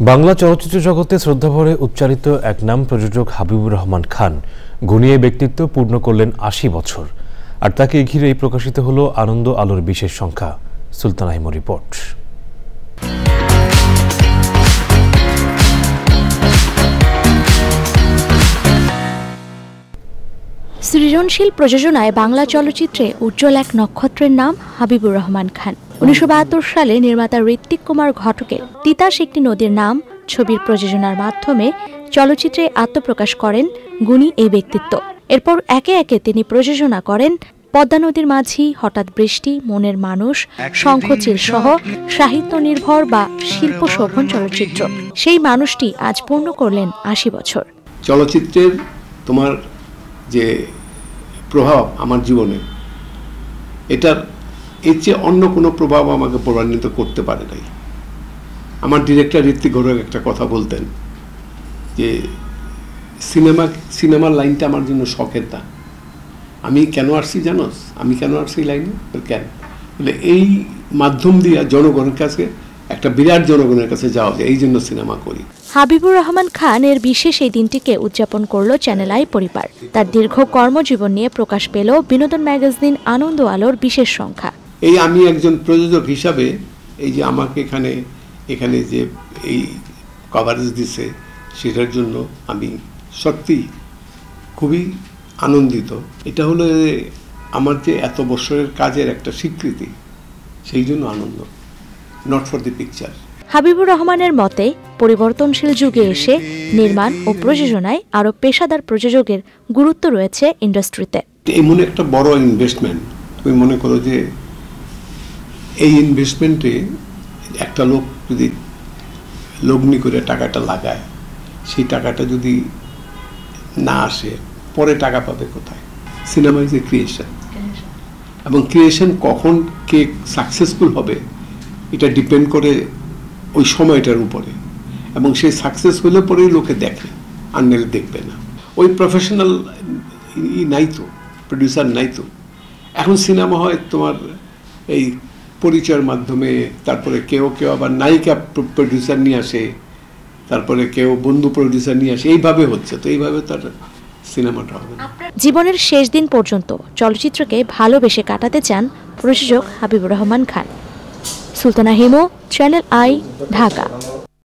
বাংলা চলচ্চিত্র জগতে শ্রদ্ধাভরে উচ্চারিত এক নাম প্রযোজক হাবিবুর রহমান খান গুণিয়ে ব্যক্তিত্ব পূর্ণ করলেন ৮০ বছর। আর তাকে ঘিরেই প্রকাশিত হলো আনন্দ আলোর বিশেষ সংখ্যা। সুলতানা হিমু রিপোর্ট। সৃজনশীল প্রযোজনায় বাংলা চলচ্চিত্রে উজ্জ্বল এক নক্ষত্রের নাম হাবিবুর রহমান খান। ১৯৭২ সালে নির্মাতা ঋত্বিক কুমার ঘটকের তিতাস একটি নদীর নাম ছবির প্রযোজনার মাধ্যমে চলচ্চিত্রে আত্মপ্রকাশ করেন গুণী এই ব্যক্তিত্ব। এরপর একে একে তিনি প্রযোজনা করেন পদ্মা নদীর মাঝি, হঠাৎ বৃষ্টি, মনের মানুষ, শঙ্খচিল সহ সাহিত্য নির্ভর বা শিল্প শোভন চলচ্চিত্র। সেই মানুষটি আজ পূর্ণ করলেন ৮০ বছর। চলচ্চিত্রের তোমার যে প্রভাব আমার জীবনে, এটার এর চেয়ে অন্য কোনো প্রভাব আমাকে প্রভাবান্বিত করতে পারে নাই। আমার ডিরেক্টর ঋত্বিক ঘটক একটা কথা বলতেন যে সিনেমার লাইনটা আমার জন্য শখের না। আমি কেন আসছি জানোস? আমি কেন আসছি লাইনে? কেন বলে এই মাধ্যম দিয়ে জনগণের কাছে একটা বিরাট জনগণের কাছে যাওয়া যায়, এই জন্য সিনেমা করি। হাবিবুর রহমান খান এর বিশেষ এই দিনটিকে উদযাপন করলো চ্যানেল আই পরিবার। তার দীর্ঘ কর্মজীবন নিয়ে প্রকাশ পেল বিনোদন ম্যাগাজিন আনন্দ আলোর বিশেষ সংখ্যা। এই আমি একজন প্রযোজক হিসাবে এই যে আমাকে এখানে যে এই কভারেজ দিছে, সেটার জন্য আমি সত্যি খুবই আনন্দিত। এটা হলো আমার যে এত বছরের কাজের একটা স্বীকৃতি, সেই জন্য আনন্দ, not for the picture. Habibur রহমানের মতে পরিবর্তনশীল যুগে এসে নির্মাণ ও প্রযোজনায় আরো পেশাদার প্রযোজকের গুরুত্ব রয়েছে ইন্ডাস্ট্রিতে। এমন একটা বড় ইনভেস্টমেন্ট, তুমি মনে করো যে এই ইনভেস্টমেন্টে একটা লোক যদি লগ্নি করে টাকাটা লাগায়, সেই টাকাটা যদি না আসে, পরে টাকা পাবে কোথায়? সিনেমা ইজ এ ক্রিয়েশন, এবং ক্রিয়েশন কখন কে সাকসেসফুল হবে এটা ডিপেন্ড করে ওই সময়টার উপরে, এবং সেই সাকসেস হলে পরেই লোকে দেখে, আর নাহলে দেখবে না। ওই প্রফেশনাল নাই তো, প্রডিউসার নাই তো। এখন সিনেমা হয় তোমার এই পরিচয়ের মাধ্যমে, তারপরে কেউ আবার নায়িকা প্রডিউসার নিয়ে আসে, তারপরে কেউ বন্ধু প্রডিউসার নিয়ে আসে, এইভাবে হচ্ছে। তো এইভাবে তার সিনেমাটা হবে না। জীবনের শেষ দিন পর্যন্ত চলচ্চিত্রকে ভালোবেসে কাটাতে চান প্রযোজক হাবিবুর রহমান খান। Sultana Himu, channel I, Dhaka.